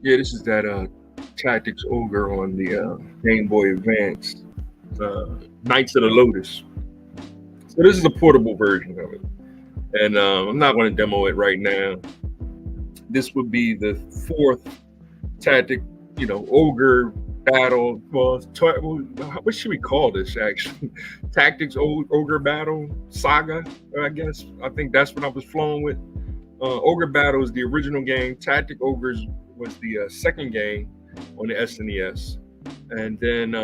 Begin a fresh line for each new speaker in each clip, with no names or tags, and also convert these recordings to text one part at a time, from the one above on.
Yeah, this is that Tactics Ogre on the Game Boy Advance, uh, Knights of the Lotus. So this is a portable version of it, and I'm not going to demo it right now. This would be the fourth tactic, ogre battle. Well, what should we call this actually? Tactics ogre battle saga, I guess. I think that's what I was flowing with. Ogre Battle is the original game. Tactic Ogres was the second game on the SNES, and then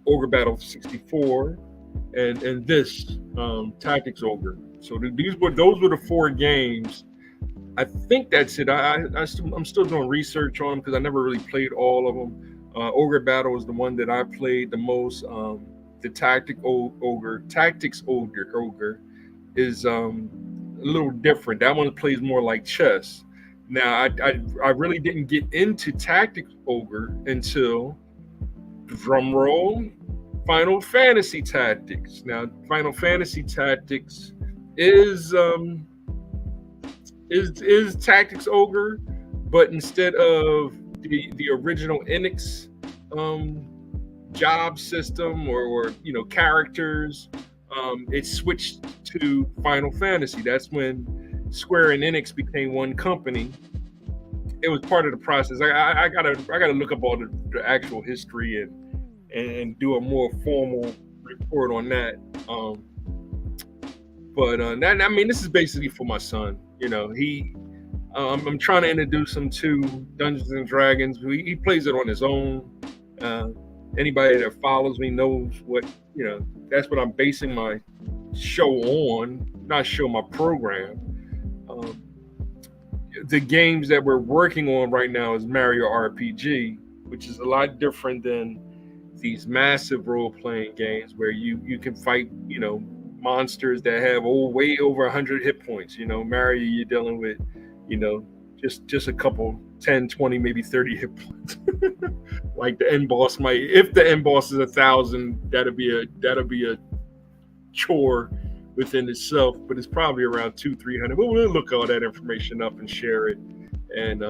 Ogre Battle 64, and this Tactics Ogre. So those were the four games. I think that's it. I'm still doing research on them because I never really played all of them. Ogre Battle is the one that I played the most. The Tactics Ogre is a little different. That one plays more like chess. Now, I really didn't get into Tactics Ogre until, drum roll, Final Fantasy Tactics. Now, Final Fantasy Tactics is Tactics Ogre, but instead of the original Enix job system or characters, it switched to Final Fantasy. That's when Square and Enix became one company. It was part of the process. I gotta look up all the actual history and do a more formal report on that. But this is basically for my son. I'm trying to introduce him to Dungeons and Dragons. He plays it on his own. Anybody that follows me knows that's what I'm basing my show on, not show my program. The games that we're working on right now is Mario RPG, which is a lot different than these massive role-playing games where you can fight, monsters that have way over 100 hit points. Mario, you're dealing with, just a couple 10, 20, maybe 30 hit points. Like the end boss if the end boss is 1,000, that'll be a chore within itself, but it's probably around 200-300. But we'll look all that information up and share it and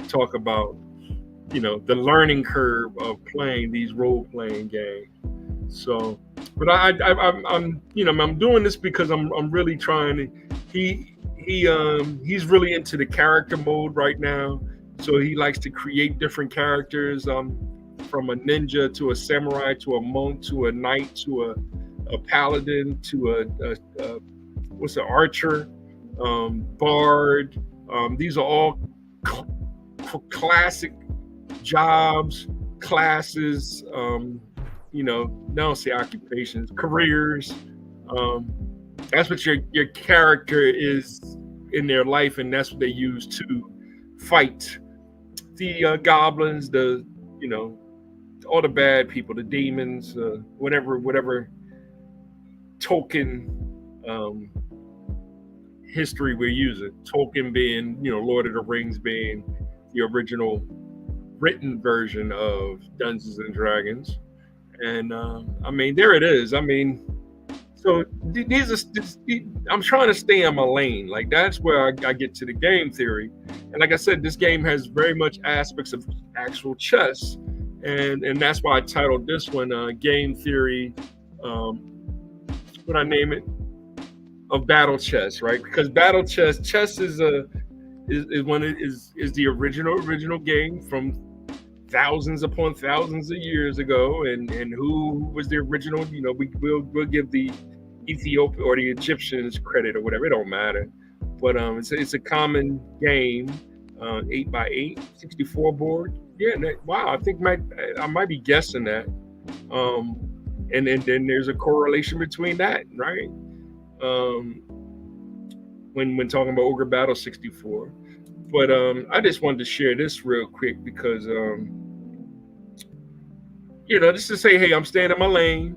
talk about the learning curve of playing these role-playing games. So, but I'm doing this because I'm really trying to. He's really into the character mode right now. So he likes to create different characters, from a ninja to a samurai to a monk to a knight to a paladin to what's an archer, bard. These are all classic jobs, classes. Now say occupations, careers. That's what your character is in their life, and that's what they use to fight the goblins, all the bad people, the demons, whatever Tolkien history we're using. Tolkien being, Lord of the Rings being the original written version of Dungeons and Dragons. And there it is. So I'm trying to stay in my lane. Like that's where I get to the game theory. And like I said, this game has very much aspects of actual chess. And that's why I titled this one Game Theory, what I name it, of battle chess, right? Because battle chess is the original game from thousands upon thousands of years ago, and who was the original? We'll give the Ethiopia or the Egyptians credit or whatever. It don't matter, but it's a common game, 8x8, 64 board. Yeah, wow. I think I might be guessing that. And then there's a correlation between that, right? When talking about Ogre Battle 64. But I just wanted to share this real quick because just to say, hey, I'm staying in my lane.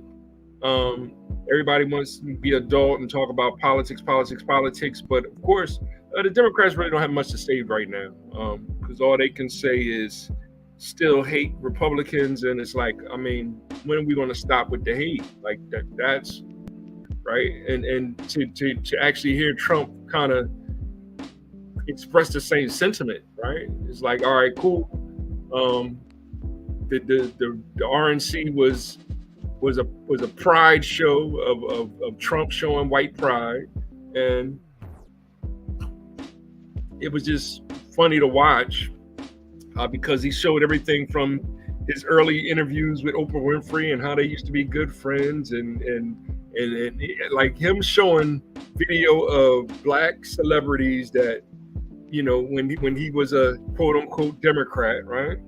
Everybody wants to be adult and talk about politics, but of course, the Democrats really don't have much to say right now, because all they can say is still hate Republicans, and it's like, when are we going to stop with the hate? Like that's right, and to actually hear Trump kind of express the same sentiment, right? It's like, all right, cool. The RNC was a pride show of Trump showing white pride, and it was just funny to watch because he showed everything from his early interviews with Oprah Winfrey and how they used to be good friends, and like him showing video of black celebrities that, you know, when he was a quote unquote Democrat, right?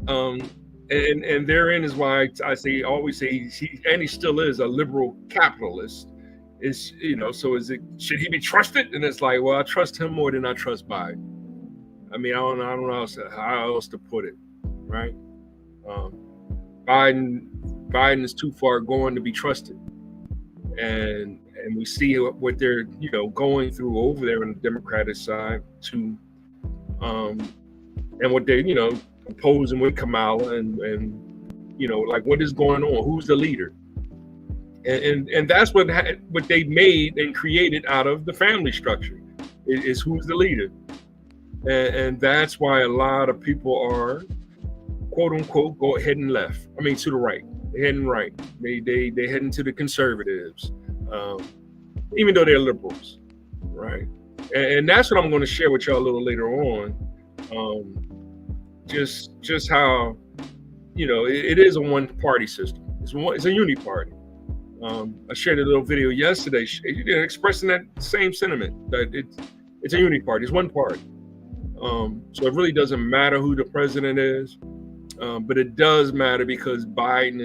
And therein is why I always say he still is a liberal capitalist. Is, you know, so should he be trusted? And it's like, well, I trust him more than I trust Biden. I mean, I don't know how else to put it, right? Biden is too far gone to be trusted, and we see what they're, you know, going through over there on the Democratic side to, and what they, you know, opposing with Kamala, and you know, like, what is going on? Who's the leader? And that's what they made and created out of the family structure is who's the leader, and that's why a lot of people are quote unquote heading left. I mean, to the right. They're heading right. They heading to the conservatives, even though they're liberals, right? And that's what I'm going to share with y'all a little later on. Just how, you know, it is a one-party system. It's a uni-party. I shared a little video yesterday expressing that same sentiment, that it's a uni-party. It's one party. So it really doesn't matter who the president is, but it does matter because Biden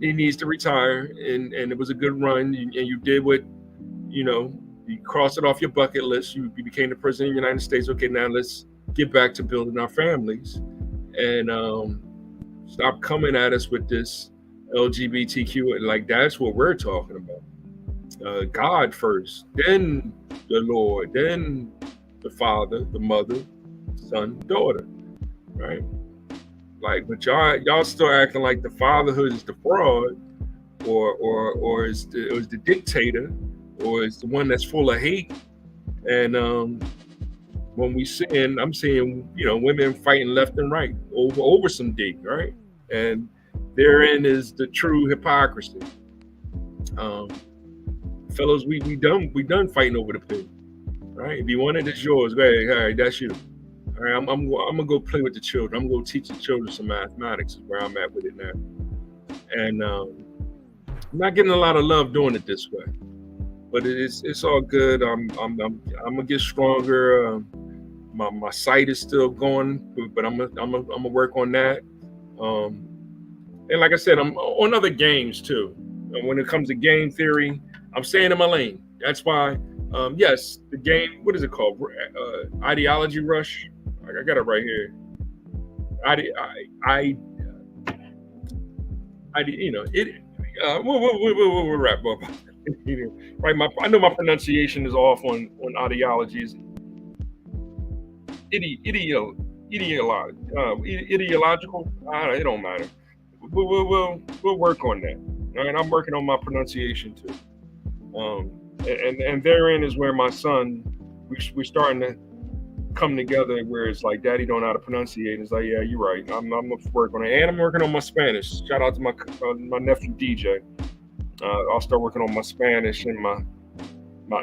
he needs to retire, and it was a good run, and you did what, you know, you crossed it off your bucket list. You became the president of the United States. Okay, now let's get back to building our families, and stop coming at us with this LGBTQ. Like, that's what we're talking about. God first, then the Lord, then the Father, the Mother, Son, daughter, right? Like, but y'all still acting like the fatherhood is the fraud, or is the dictator, or is the one that's full of hate. And when I'm seeing, you know, women fighting left and right over some dick, right? And therein is the true hypocrisy. Fellows, we done fighting over the pig, right? If you want it, it's yours. Hey, all right, that's you. All right, I'm gonna go play with the children. I'm gonna teach the children some mathematics. Is where I'm at with it now. And I'm not getting a lot of love doing it this way, but it's all good. I'm gonna get stronger. My sight is still going, but I'm gonna work on that. And like I said, I'm on other games too. And when it comes to game theory, I'm staying in my lane. That's why, yes, the game. What is it called? Ideology Rush. I got it right here. You know it. We'll wrap up. Right, I know my pronunciation is off on ideologies. Ideological. It don't matter. We'll work on that. All right, I'm working on my pronunciation too. And therein is where my son, we're starting to come together, where it's like, Daddy don't know how to pronunciate. It's like, yeah, you're right. I'm gonna work on it, and I'm working on my Spanish. Shout out to my nephew DJ. I'll start working on my Spanish and my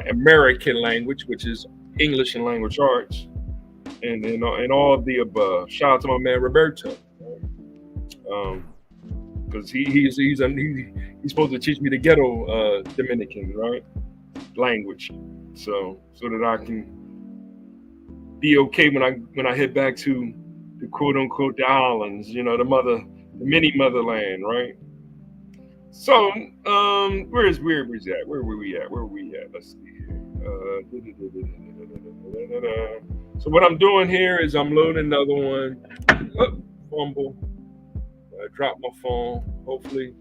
American language, which is English and language arts, and all of the above. Shout out to my man Roberto, because he's supposed to teach me the ghetto Dominican, right, language, so that I can be okay when I head back to the quote unquote the islands, you know, the mini motherland, right? So where's that? Where were we at? Let's see here. So what I'm doing here is I'm loading another one. Fumble. I dropped my phone. Hopefully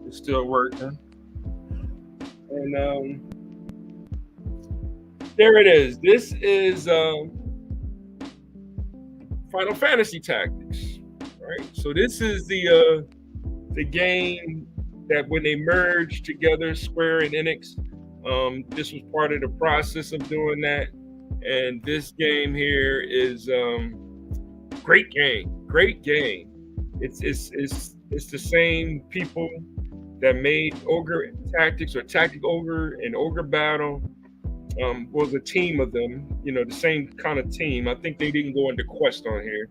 it's still working. And there it is. This is Final Fantasy Tactics, right? So this is the game that when they merged together, Square and Enix, this was part of the process of doing that. And this game here is great game. Great game. It's the same people that made Ogre Tactics or Tactic Ogre and Ogre Battle. Was a team of them, the same kind of team. I think they didn't go into Quest on here.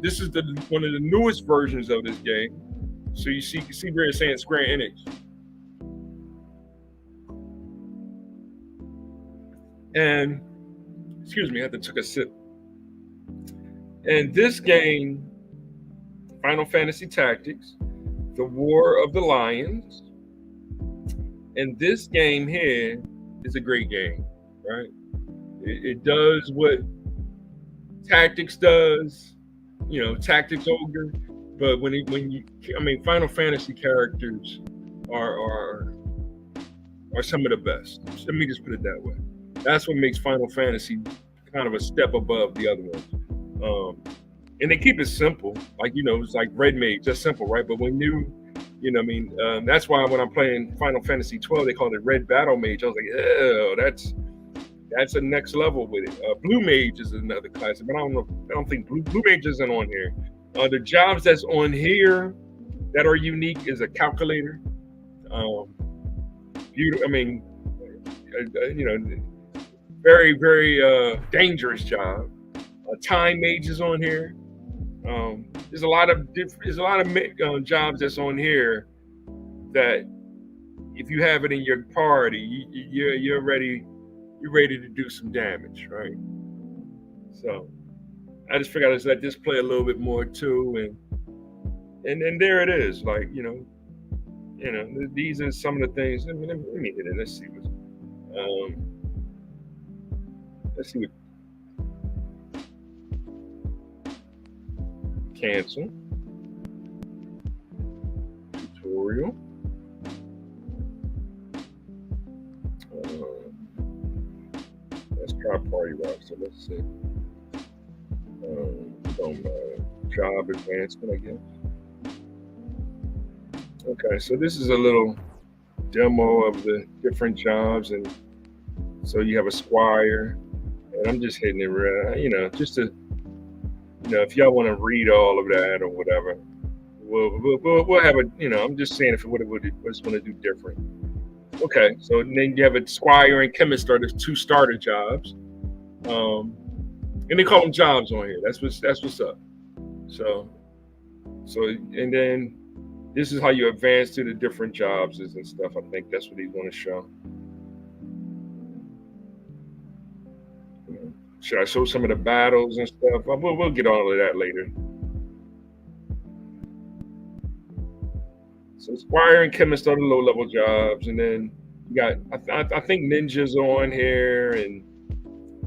This is one of the newest versions of this game. So you see where it's saying Square Enix. And excuse me, I had to take a sip. And this game, Final Fantasy Tactics, The War of the Lions, and this game here is a great game, right? It does what Tactics does, Tactics Ogre, but Final Fantasy characters are some of the best. Let me just put it that way. That's what makes Final Fantasy kind of a step above the other ones. And they keep it simple, it's like Red Mage. That's simple, right? But when that's why when I'm playing Final Fantasy 12, they call it Red Battle Mage. I was like, oh, that's a next level with it. Blue Mage is another classic, but I don't think Blue Mage isn't on here. The jobs that's on here that are unique is a calculator. Very, very dangerous job. Time Mage is on here. There's a lot of jobs that's on here that if you have it in your party, you're ready to do some damage, right? So I just figured I'd just let this play a little bit more too, and there it is. These are some of the things. Let me hit it. Let's see what. Cancel. Tutorial. Let's try Party Rock. So let's see. Some job advancement, I guess. Okay, so this is a little demo of the different jobs, and so you have a squire, and I'm just hitting it, just to. If y'all want to read all of that or whatever, we'll have I'm just saying what's going to do different. Okay, so then you have a squire and chemist are the two starter jobs, and they call them jobs on here. That's what's up. So and then this is how you advance to the different jobs and stuff. I think that's what he's going to show. Should I show some of the battles and stuff? We'll get all of that later. So Squire and Chemist are the low-level jobs, and then you got I think ninjas are on here, and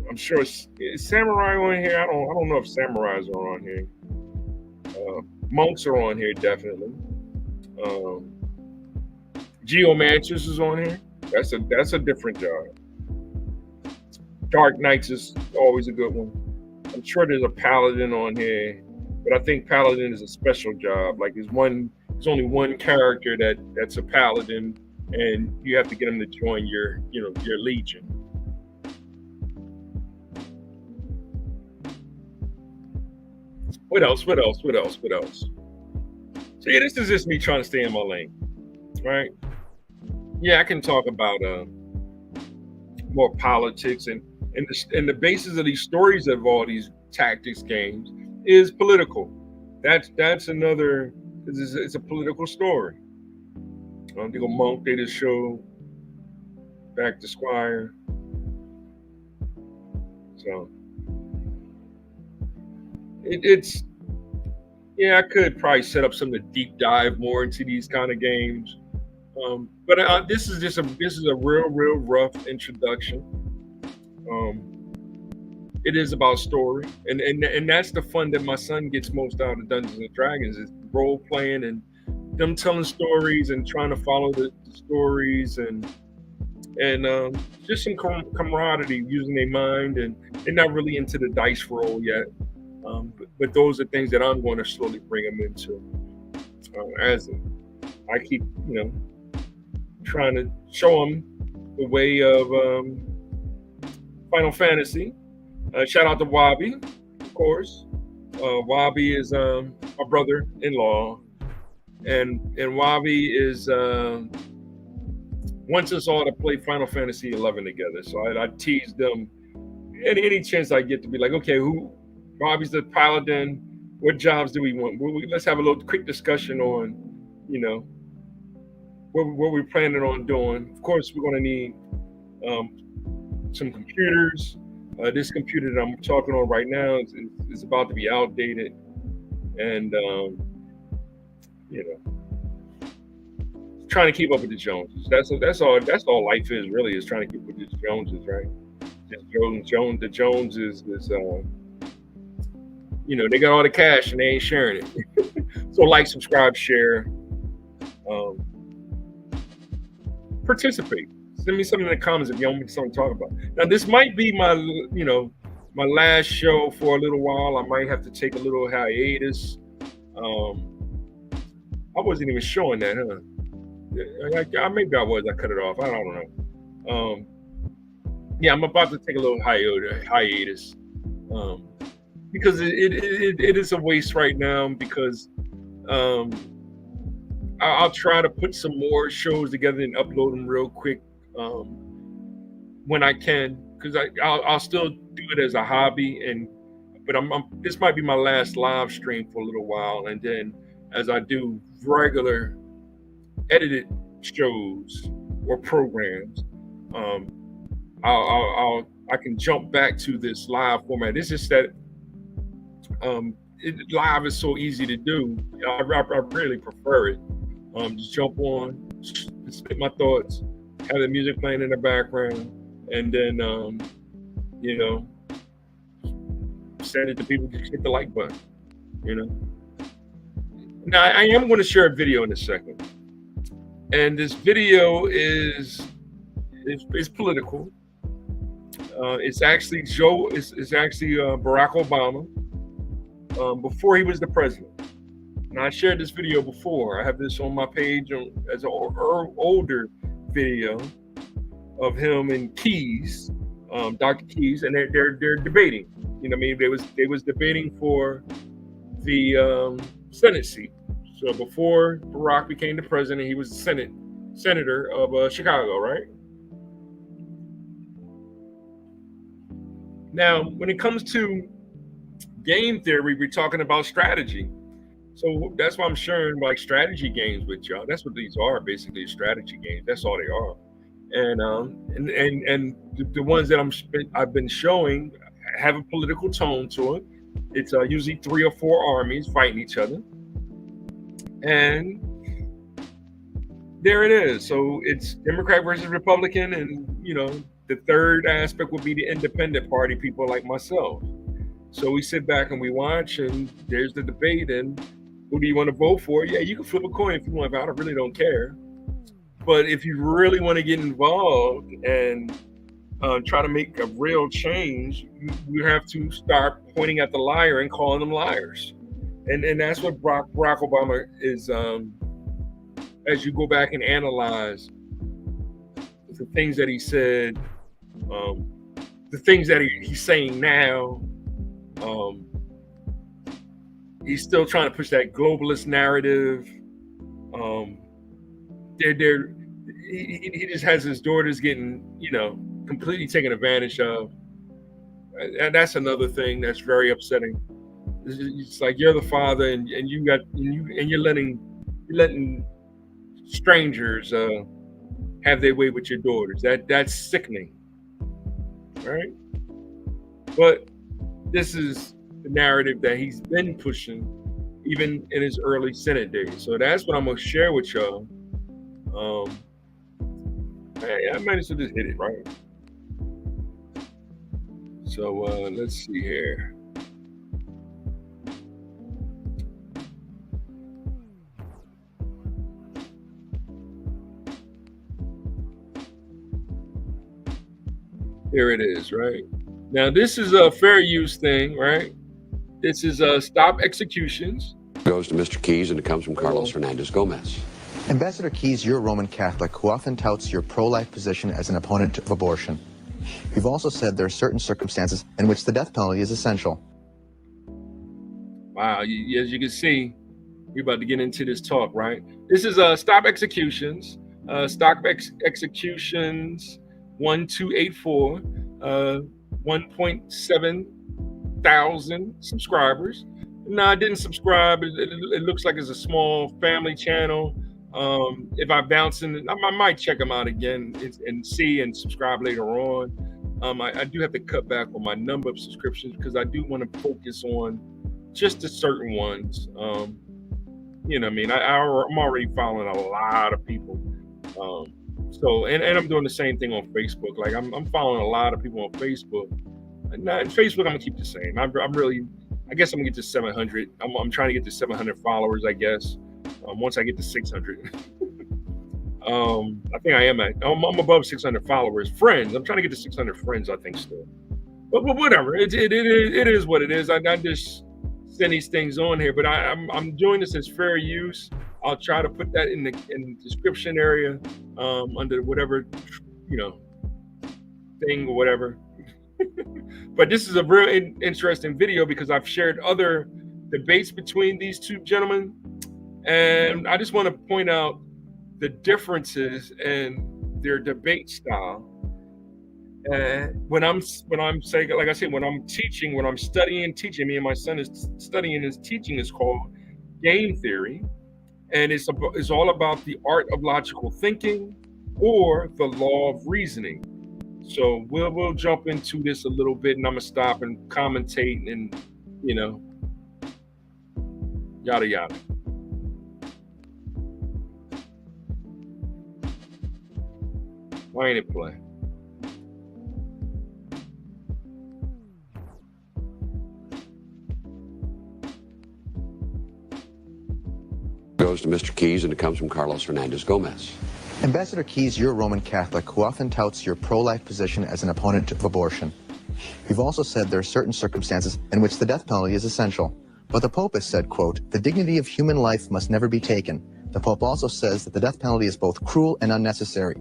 I'm sure is samurai on here. I don't know if samurais are on here. Monks are on here definitely. Geomancers is on here. That's a different job. Dark Knights is always a good one. I'm sure there's a Paladin on here, but I think Paladin is a special job. Like there's only one character that's a Paladin, and you have to get him to join your legion. What else? So yeah, this is just me trying to stay in my lane, right? Yeah, I can talk about more politics and the basis of these stories of all these tactics games is political. That's another. It's a political story. They go Monk. They just show back to Squire. So it's I could probably set up something to deep dive more into these kind of games. But this is a real rough introduction. It is about story, and that's the fun that my son gets most out of Dungeons and Dragons is role playing and them telling stories and trying to follow the stories and just some camaraderie, using their mind, and they're not really into the dice roll yet. But those are things that I'm going to slowly bring them into as I keep trying to show them the way of Final Fantasy. Shout out to Wabi, of course. Wabi is my brother-in-law, and Wabi is wants us all to play Final Fantasy 11 together. So I teased them any chance I get to be like, okay, Wabi's the paladin. What jobs do we want? Let's have a little quick discussion on, what we're planning on doing. Of course, we're going to need some computers. This computer that I'm talking on right now is about to be outdated, and trying to keep up with the Joneses. That's all life is really, is trying to keep up with the Joneses, right? The Joneses is they got all the cash and they ain't sharing it. So like, subscribe, share, participate. Send me something in the comments if you want me to talk about. Now, this might be my last show for a little while. I might have to take a little hiatus. I wasn't even showing that, huh? Maybe I was. I cut it off. I don't know. Yeah, I'm about to take a little hiatus. Because it is a waste right now, because I'll try to put some more shows together and upload them real quick when I can, because I'll still do it as a hobby, but this might be my last live stream for a little while, and then as I do regular edited shows or programs, I can jump back to this live format. It's just that live is so easy to do. I really prefer it. Just jump on, spit my thoughts, have the music playing in the background, and then send it to people. Just hit the like button. Now, I am going to share a video in a second, and this video is political. It's actually Barack Obama before he was the president. And I shared this video before. I have this on my page as an older video of him and Keys, Dr. Keys, and they're debating. They was debating for the Senate seat. So before Barack became the president, he was the senator of Chicago, right? Now, when it comes to game theory, we're talking about strategy. So that's why I'm sharing like strategy games with y'all. That's what these are, basically, strategy games. That's all they are. And the ones that I've been showing have a political tone to it. It's usually 3 or 4 armies fighting each other, and there it is. So it's Democrat versus Republican, and the third aspect would be the independent party, people like myself. So we sit back and we watch, and there's the debate, and who do you want to vote for? Yeah, you can flip a coin if you want, but I really don't care. But if you really want to get involved and try to make a real change, you have to start pointing at the liar and calling them liars. And that's what Barack Obama is, as you go back and analyze the things that he said, the things that he's saying now. He's still trying to push that globalist narrative. He just has his daughters getting, completely taken advantage of, and that's another thing that's very upsetting. It's like you're the father, and you're letting strangers have their way with your daughters. That's sickening, right? But this is the narrative that he's been pushing even in his early Senate days. So that's what I'm gonna share with y'all. I managed to just hit it right. So let's see here. Here it is, right? Now this is a fair use thing, right? This is stop executions.
Goes to Mr. Keys, and it comes from Carlos Hernandez Gomez.
Ambassador Keys, you're a Roman Catholic who often touts your pro-life position as an opponent of abortion. You've also said there are certain circumstances in which the death penalty is essential.
Wow, as you can see, we're about to get into this talk, right? This is Stop Executions, Executions 1284, 1.7 thousand subscribers. No, I didn't subscribe. It looks like it's a small family channel. If I bounce in, I might check them out again and see and subscribe later on. I do have to cut back on my number of subscriptions because I do want to focus on just the certain ones. You know what I mean? I'm already following a lot of people. So I'm doing the same thing on Facebook. Like I'm following a lot of people on Facebook. And Facebook, I'm gonna keep the same. I guess I'm gonna get to 700. I'm trying to get to 700 followers, I guess. Once I get to 600. I think I'm above 600 followers. Friends, I'm trying to get to 600 friends, I think still. But whatever, it is what it is. I just send these things on here, but I'm doing this as fair use. I'll try to put that in the description area under whatever thing or whatever. But this is a real interesting video because I've shared other debates between these two gentlemen, and I just want to point out the differences in their debate style. When I'm saying, like I said, when I'm teaching, when I'm studying, teaching, me and my son is studying, his teaching is called game theory, and it's all about the art of logical thinking or the law of reasoning. So we'll jump into this a little bit, and I'm gonna stop and commentate, and yada yada. Why ain't it play?
Goes to Mr. Keys, and it comes from Carlos Hernandez Gomez.
Ambassador Keys, you're a Roman Catholic who often touts your pro-life position as an opponent of abortion. You've also said there are certain circumstances in which the death penalty is essential. But the Pope has said, quote, "The dignity of human life must never be taken." The Pope also says that the death penalty is both cruel and unnecessary.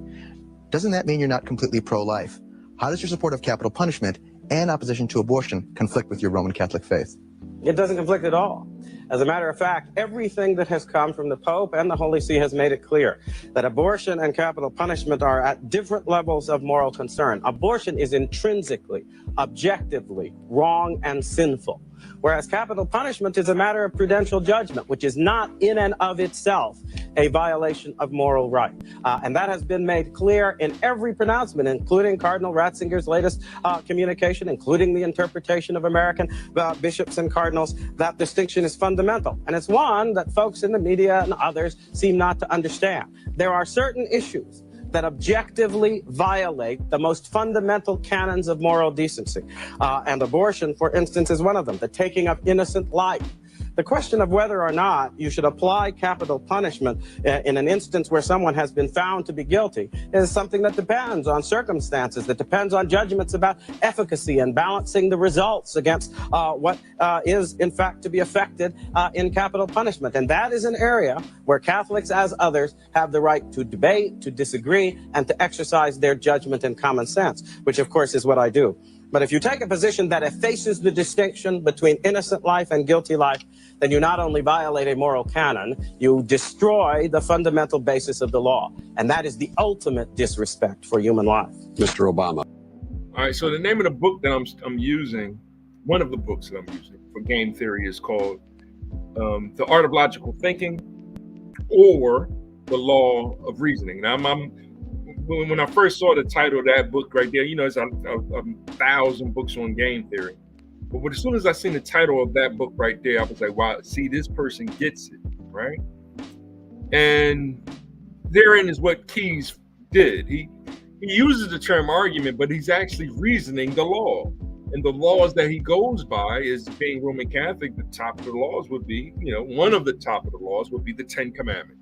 Doesn't that mean you're not completely pro-life? How does your support of capital punishment and opposition to abortion conflict with your Roman Catholic faith?
It doesn't conflict at all. As a matter of fact, everything that has come from the Pope and the Holy See has made it clear that abortion and capital punishment are at different levels of moral concern. Abortion is intrinsically, objectively wrong and sinful, whereas capital punishment is a matter of prudential judgment, which is not in and of itself a violation of moral right. And that has been made clear in every pronouncement, including Cardinal Ratzinger's latest communication, including the interpretation of American bishops and cardinals. That distinction is fundamental. And it's one that folks in the media and others seem not to understand. There are certain issues that objectively violate the most fundamental canons of moral decency. And abortion, for instance, is one of them, the taking of innocent life. The question of whether or not you should apply capital punishment in an instance where someone has been found to be guilty is something that depends on circumstances, that depends on judgments about efficacy and balancing the results against what is, in fact, to be affected in capital punishment. And that is an area where Catholics, as others, have the right to debate, to disagree, and to exercise their judgment and common sense, which, of course, is what I do. But if you take a position that effaces the distinction between innocent life and guilty life, then you not only violate a moral canon, you destroy the fundamental basis of the law. And that is the ultimate disrespect for human life.
Mr. Obama.
All right, so the name of the book that I'm using, one of the books that I'm using for game theory is called The Art of Logical Thinking or The Law of Reasoning. Now, when I first saw the title of that book right there, it's a 1,000 books on game theory. But as soon as I seen the title of that book right there, I was like, wow, see, this person gets it, right? And therein is what Keys did. He uses the term argument, but he's actually reasoning the law. And the laws that he goes by is being Roman Catholic, the top of the laws would be, one of the top of the laws would be the 10 Commandments.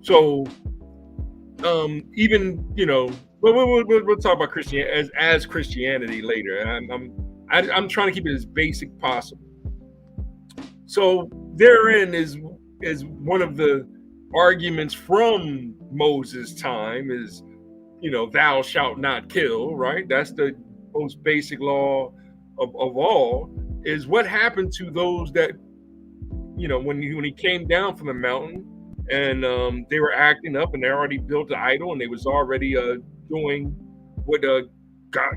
So even, we'll talk about Christianity as Christianity later. I'm trying to keep it as basic possible. So therein is one of the arguments from Moses' time is, thou shalt not kill, right? That's the most basic law of all, is what happened to those that, when he came down from the mountain and they were acting up and they already built an idol and they was already doing what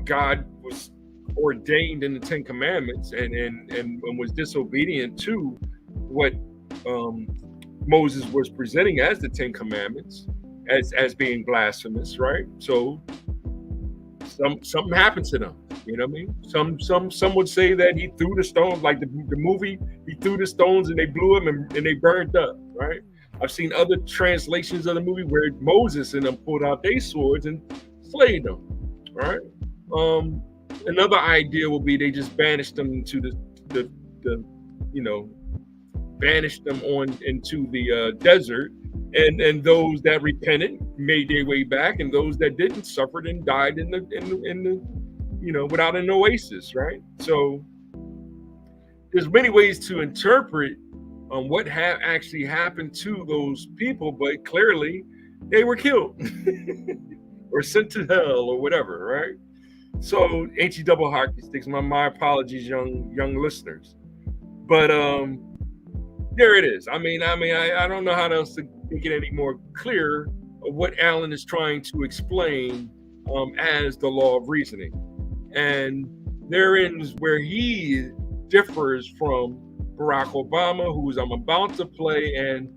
God was ordained in the Ten Commandments and was disobedient to what Moses was presenting as the Ten Commandments as being blasphemous, right? So something happened to them. You know what I mean? Some would say that he threw the stones, like the movie, he threw the stones and they blew him and they burned up, right? I've seen other translations of the movie where Moses and them pulled out their swords and slayed them, right? Another idea will be they just banished them to the banished them on into the desert, and those that repented made their way back, and those that didn't suffered and died in the without an oasis, right? So there's many ways to interpret what actually happened to those people, but clearly they were killed or sent to hell or whatever, right? So HE double hockey sticks. My apologies, young listeners, but there it is. I mean, I don't know how else to make it any more clear of what Alan is trying to explain as the law of reasoning. And therein is where he differs from Barack Obama, who's I'm about to play, and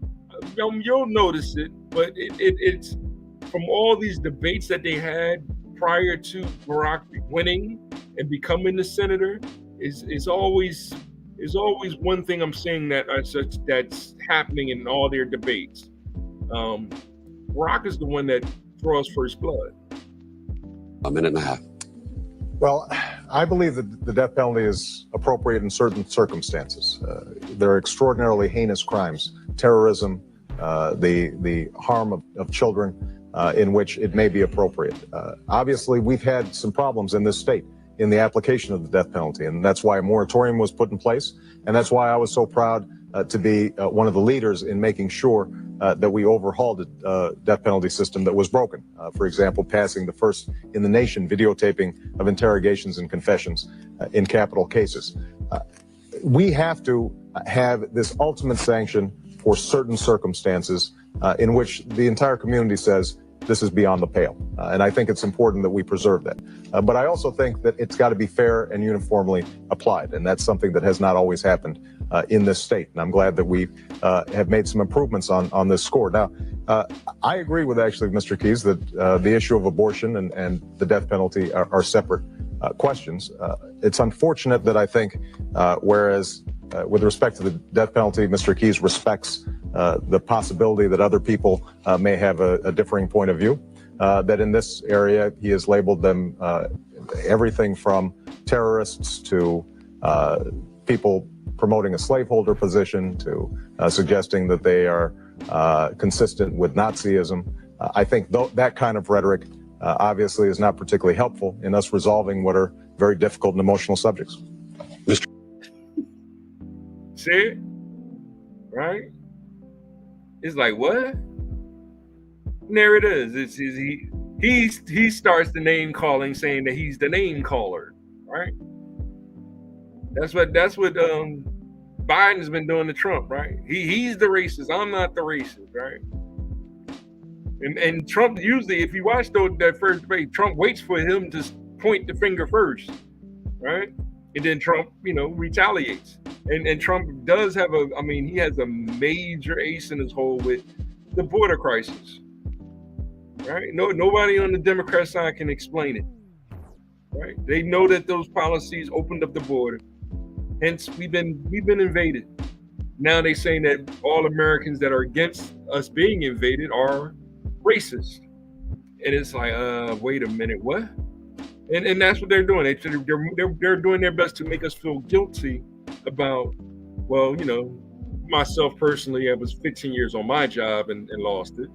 you'll notice it, but it's from all these debates that they had prior to Barack winning and becoming the senator, is always one thing I'm seeing that's happening in all their debates. Barack is the one that draws first blood.
A minute and a half.
Well, I believe that the death penalty is appropriate in certain circumstances. There are extraordinarily heinous crimes, terrorism, the harm of children, in which it may be appropriate. Obviously, we've had some problems in this state in the application of the death penalty, and that's why a moratorium was put in place, and that's why I was so proud to be one of the leaders in making sure that we overhauled the death penalty system that was broken. For example, passing the first in the nation videotaping of interrogations and confessions in capital cases. We have to have this ultimate sanction for certain circumstances in which the entire community says this is beyond the pale. And I think it's important that we preserve that. But I also think that it's got to be fair and uniformly applied. And that's something that has not always happened in this state. And I'm glad that we have made some improvements on this score. Now, I agree with actually Mr. Keyes that the issue of abortion and the death penalty are separate questions. It's unfortunate that I think, whereas with respect to the death penalty, Mr. Keyes respects the possibility that other people may have a differing point of view, that in this area he has labeled them everything from terrorists to people promoting a slaveholder position to suggesting that they are consistent with Nazism. I think that kind of rhetoric obviously is not particularly helpful in us resolving what are very difficult and emotional subjects.
See it? Right? It's like, what? And there it is. He starts the name calling, saying that he's the name caller, right? That's what Biden's been doing to Trump, right? He's the racist. I'm not the racist, right? And Trump usually, if you watch that first debate, Trump waits for him to point the finger first, right? And then Trump, retaliates. And Trump does have he has a major ace in his hole with the border crisis, right? Nobody on the Democrat side can explain it, right? They know that those policies opened up the border. Hence, we've been invaded. Now they're saying that all Americans that are against us being invaded are racist. And it's like, wait a minute, what? And that's what they're doing. They're doing their best to make us feel guilty about, well, myself personally, I was 15 years on my job and lost it.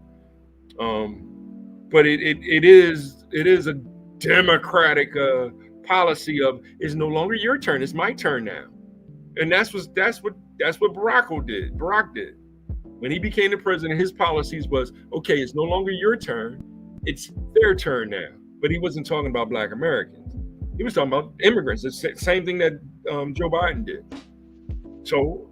But it is a democratic policy of it's no longer your turn, it's my turn now. And that's what Barack did. When he became the president, his policies was, okay, it's no longer your turn. it's their turn now. But he wasn't talking about Black Americans. He was talking about immigrants. The same thing that Joe Biden did. So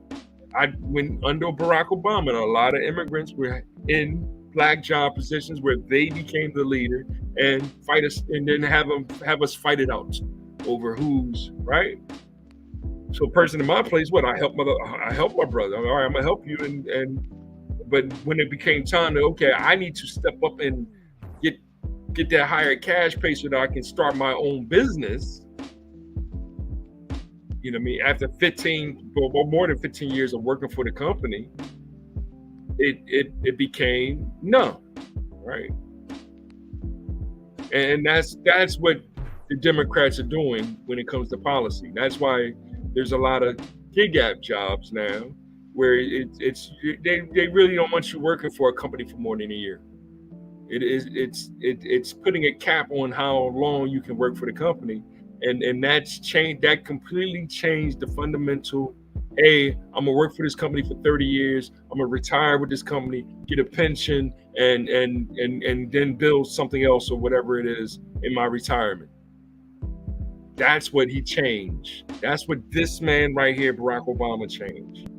when under Barack Obama, a lot of immigrants were in Black job positions where they became the leader and fight us, and then have us fight it out over who's right. So, a person in my place, what I help my brother. All right, I'm gonna help you, but when it became time to, okay, I need to step up and get that higher cash pay so that I can start my own business. You know what I mean? After more than 15 years of working for the company, it became no, right? And that's what the Democrats are doing when it comes to policy. That's why there's a lot of gig app jobs now, where they really don't want you working for a company for more than a year. It's putting a cap on how long you can work for the company, and that's changed. That completely changed the fundamental. Hey, I'm gonna work for this company for 30 years. I'm gonna retire with this company, get a pension, and then build something else or whatever it is in my retirement. That's what he changed. That's what this man right here, Barack Obama, changed.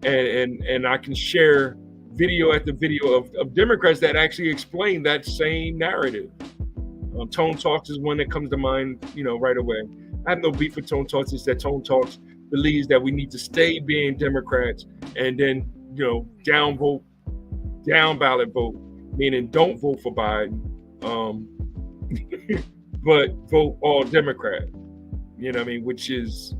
And I can share video after video of Democrats that actually explain that same narrative. Tone Talks is one that comes to mind, right away. I have no beef with Tone Talks. It's that Tone Talks believes that we need to stay being Democrats and then, down ballot vote, meaning don't vote for Biden, but vote all Democrat. You know what I mean? Which is,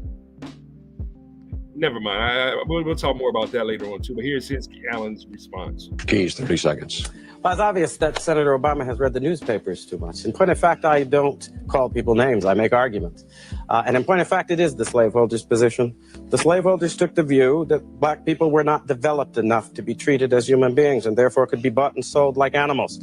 never mind. We'll talk more about that later on too. But here's Alan's response.
Keys, 30 seconds.
Well, it's obvious that Senator Obama has read the newspapers too much. In point of fact, I don't call people names. I make arguments. And in point of fact, it is the slaveholders' position. The slaveholders took the view that Black people were not developed enough to be treated as human beings and therefore could be bought and sold like animals.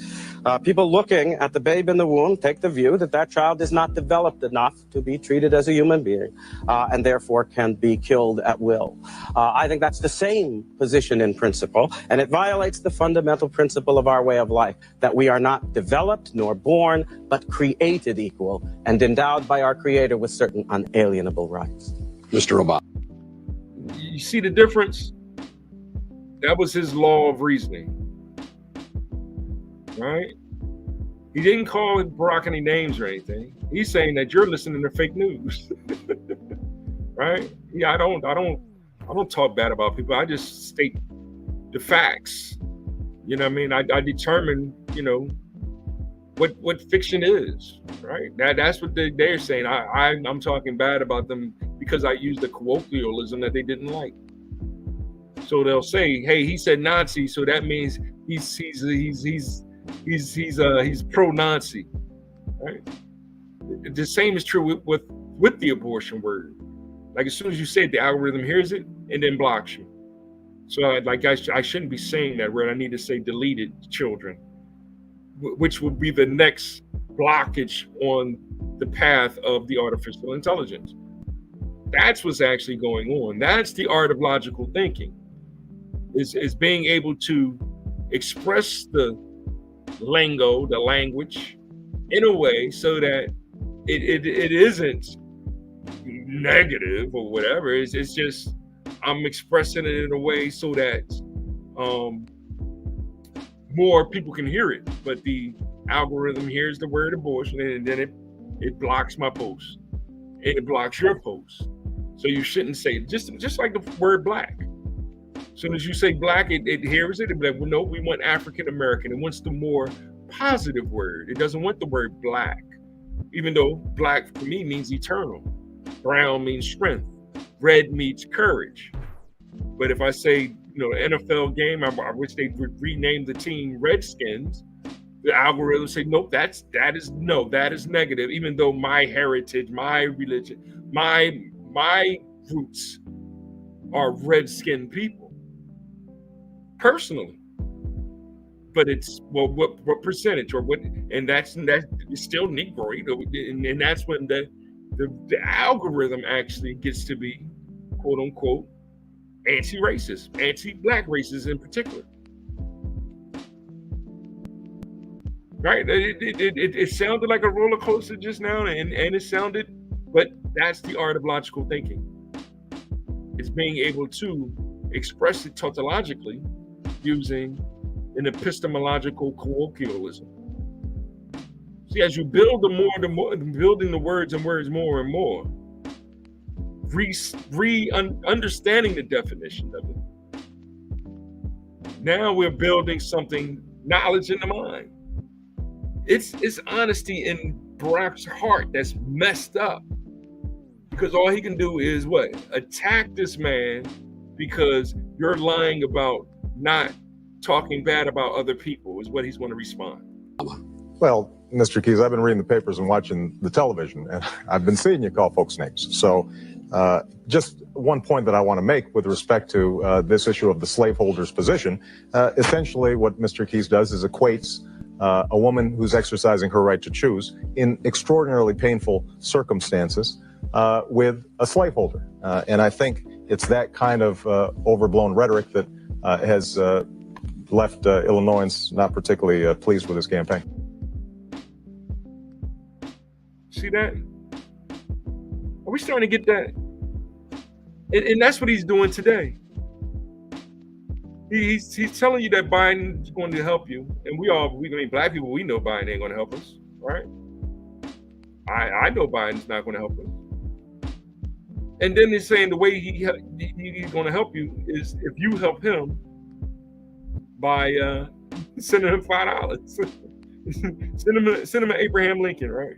People looking at the babe in the womb take the view that that child is not developed enough to be treated as a human being and therefore can be killed at will. I think that's the same position in principle, and it violates the fundamental principle of our way of life, that we are not developed nor born, but created equal and endowed by our Creator with certain unalienable rights.
Mr. Obama.
You see the difference? That was his law of reasoning, right? He didn't call Barack any names or anything. He's saying that you're listening to fake news, right? Yeah, I don't talk bad about people. I just state the facts. You know what I mean? I determine, what fiction is, right? That's what they're saying. I'm talking bad about them because I used the colloquialism that they didn't like. So they'll say, "Hey, he said Nazi, so that means he's pro-Nazi," right? The same is true with the abortion word. Like, as soon as you say it, the algorithm hears it and then blocks you. So I shouldn't be saying that word. I need to say deleted children, which would be the next blockage on the path of the artificial intelligence. That's what's actually going on. That's the art of logical thinking, is being able to express the lingo, the language, in a way so that it isn't negative or whatever. It's just, I'm expressing it in a way so that more people can hear it. But the algorithm hears the word abortion and then it blocks my post. It blocks your post. So you shouldn't say it. Just like the word Black. As soon as you say Black, it hears it. It'll be like, well, no, we want African American. It wants the more positive word. It doesn't want the word Black, even though Black for me means eternal. Brown means strength. Red means courage. But if I say, an NFL game, I wish they would rename the team Redskins, the algorithm say, nope, that is negative, even though my heritage, my religion, my roots are red-skinned people, personally. But it's, well, what percentage or what, and that's still Negroid, and that's when the algorithm actually gets to be, quote unquote, anti-racist, anti-Black racist in particular. right? It sounded like a roller coaster just now, and it sounded, but that's the art of logical thinking. It's being able to express it tautologically using an epistemological colloquialism. See, as you build building the words and words more and more, understanding the definition of it. Now we're building something, knowledge in the mind. It's honesty in Barack's heart that's messed up. Because all he can do is what? Attack this man because you're lying about not talking bad about other people is what he's going to respond.
Well, Mr. Keyes, I've been reading the papers and watching the television, and I've been seeing you call folks names. So just one point that I want to make with respect to this issue of the slaveholder's position. Essentially, what Mr. Keyes does is equates a woman who's exercising her right to choose in extraordinarily painful circumstances with a slaveholder. And I think it's that kind of overblown rhetoric that has left Illinoisans not particularly pleased with his campaign.
See that? Are we starting to get that? And that's what he's doing today. He's telling you that Biden's going to help you. And black people, we know Biden ain't going to help us, right? I know Biden's not going to help us. And then he's saying the way he's going to help you is if you help him by sending him $5. send him an Abraham Lincoln, right?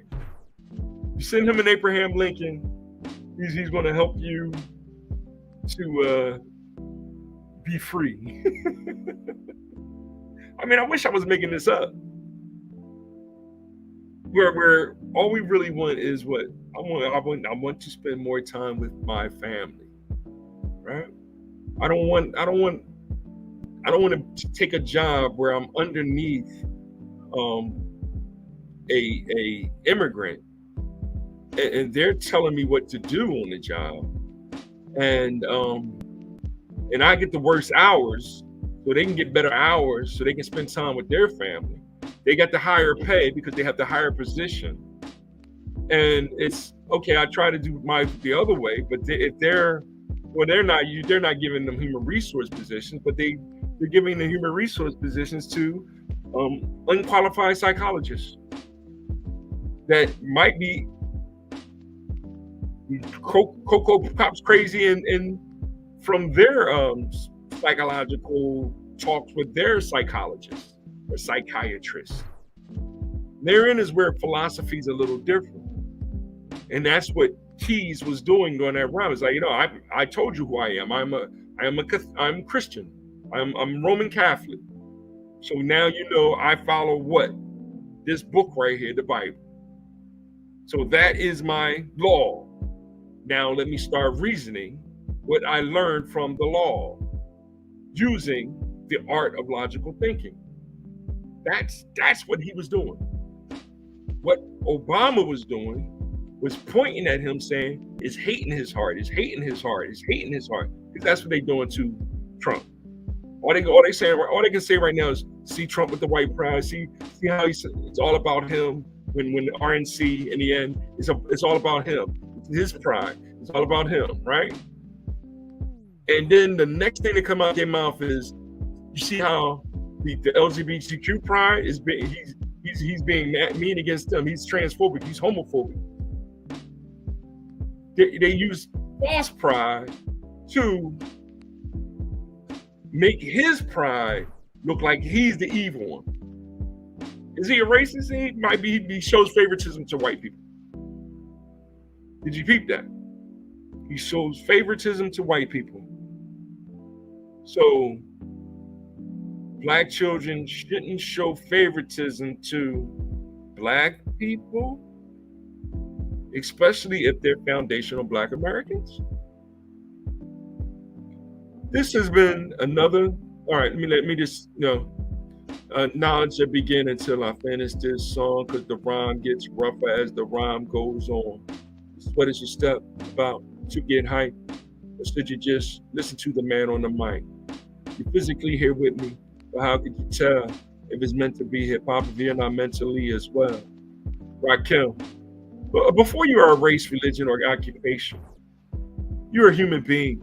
You send him an Abraham Lincoln, he's going to help you to be free. I mean, I wish I was making this up. Where all we really want is what I want to spend more time with my family, right? I don't want to take a job where I'm underneath a immigrant and they're telling me what to do on the job, and I get the worst hours so they can get better hours so they can spend time with their family. They got the higher pay because they have the higher position. And it's okay, I try to do the other way, but they're not giving them human resource positions, but they're giving the human resource positions to unqualified psychologists that might be Cocoa Pops crazy and from their psychological talks with their psychologists or psychiatrists. Therein is where philosophy is a little different. And that's what Keyes was doing during that rhyme. It's like, I told you who I am. I'm Christian. I'm Roman Catholic. So now I follow what? This book right here, the Bible. So that is my law. Now let me start reasoning what I learned from the law using the art of logical thinking. That's what he was doing. What Obama was doing was pointing at him saying, it's hating his heart, it's hating his heart, it's hating his heart. Because that's what they're doing to Trump. All they can say right now is see Trump with the white pride, see how it's all about him when the RNC in the end it's all about him. His pride. It's all about him, right? And then the next thing that come out their mouth is, you see how the LGBTQ pride is being he's being mean against them. He's transphobic. He's homophobic. They use false pride to make his pride look like he's the evil one. Is he a racist? He might be. He shows favoritism to white people. Did you peep that? He shows favoritism to white people. So black children shouldn't show favoritism to black people, especially if they're foundational black Americans. This has been another, all right, let me just, knowledge that begin until I finish this song, because the rhyme gets rougher as the rhyme goes on. What is your step about to get hype? Or should you just listen to the man on the mic? You're physically here with me, but how could you tell if it's meant to be hip hop, if you're not mentally as well. Raquel, but before you are a race, religion, or occupation, you're a human being.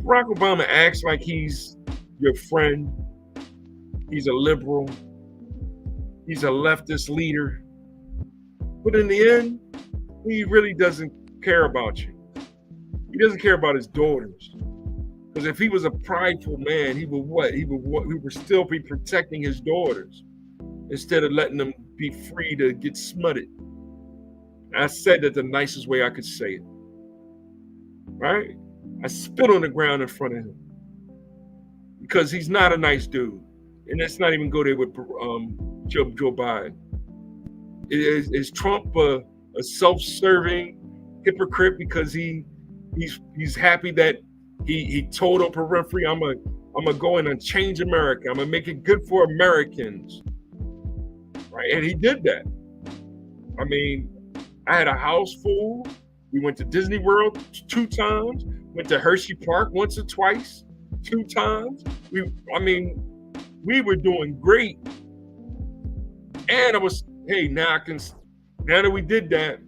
Barack Obama acts like he's your friend. He's a liberal. He's a leftist leader. But in the end, he really doesn't care about you. He doesn't care about his daughters. Because if he was a prideful man, he would what? He would still be protecting his daughters instead of letting them be free to get smutted. I said that the nicest way I could say it. Right? I spit on the ground in front of him. Because he's not a nice dude. And let's not even go there with Joe Biden. Is Trump a self-serving hypocrite because he's happy that he told Oprah Winfrey, I'm gonna go in and change America. I'm gonna make it good for Americans, right? And he did that. I mean, I had a house full. We went to Disney World 2 times. Went to Hershey Park once or twice, 2 times. We were doing great. And now that we did that,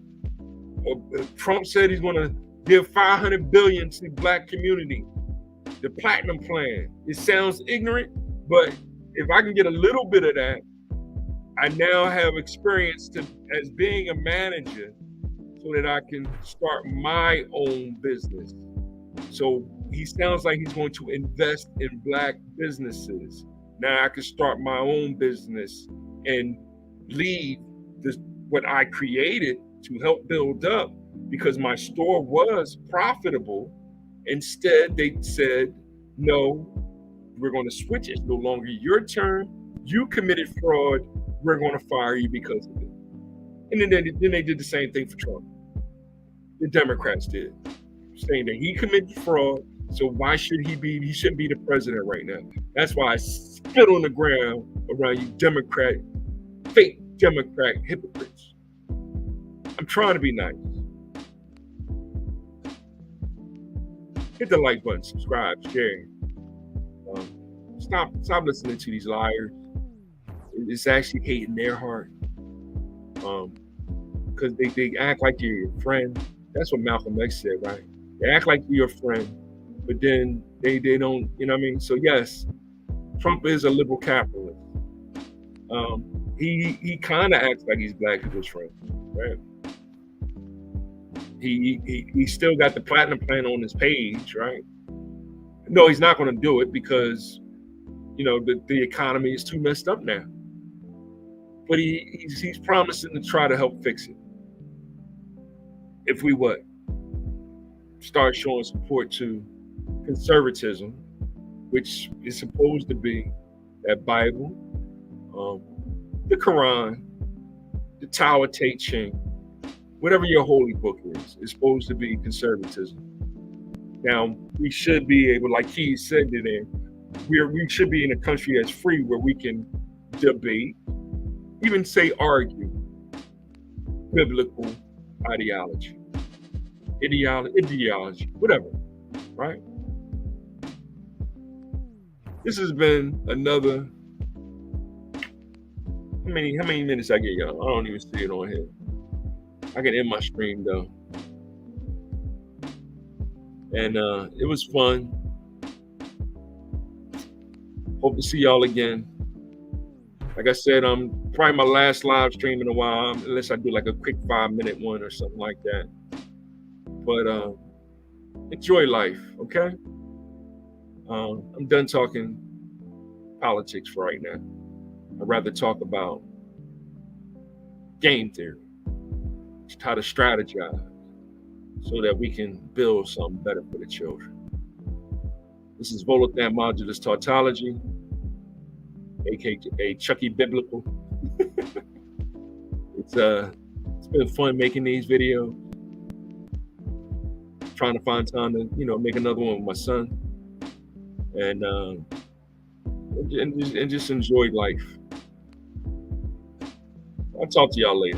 Trump said he's gonna give $500 billion to the Black community, the Platinum Plan. It sounds ignorant, but if I can get a little bit of that, I now have experience as being a manager so that I can start my own business. So he sounds like he's going to invest in Black businesses. Now I can start my own business and leave what I created to help build up, because my store was profitable. Instead, they said, no, we're going to switch. It's no longer your turn. You committed fraud. We're going to fire you because of it. And then they did the same thing for Trump. The Democrats did, saying that he committed fraud. So why should he shouldn't be the president right now. That's why I spit on the ground around you fake Democrat hypocrites. I'm trying to be nice. Hit the like button, subscribe, share. Stop listening to these liars. It's actually hating their heart. Because they act like you're your friend. That's what Malcolm X said, right? They act like you're your friend, but then they don't, you know what I mean? So yes, Trump is a liberal capitalist. He kind of acts like he's Black people's friend, right? He still got the Platinum Plan on his page, right? No, he's not going to do it because, you know, the economy is too messed up now. But he's promising to try to help fix it. If we start showing support to conservatism, which is supposed to be that Bible, the Quran, the Tao Te Ching, whatever your holy book is supposed to be conservatism. Now, we should be able, like he said today, we should be in a country that's free where we can debate, even say argue biblical ideology, whatever, right? This has been another, how many minutes I get, y'all? I don't even see it on here. I can end my stream though. And it was fun. Hope to see y'all again. Like I said, probably my last live stream in a while, unless I do like a quick 5-minute one or something like that. But enjoy life, okay? I'm done talking politics for right now. I'd rather talk about game theory, just how to strategize so that we can build something better for the children. This is Volothan Modulus Tautology, aka Chucky Biblical. It's been fun making these videos. Trying to find time to, you know, make another one with my son, and just enjoy life. I'll talk to y'all later.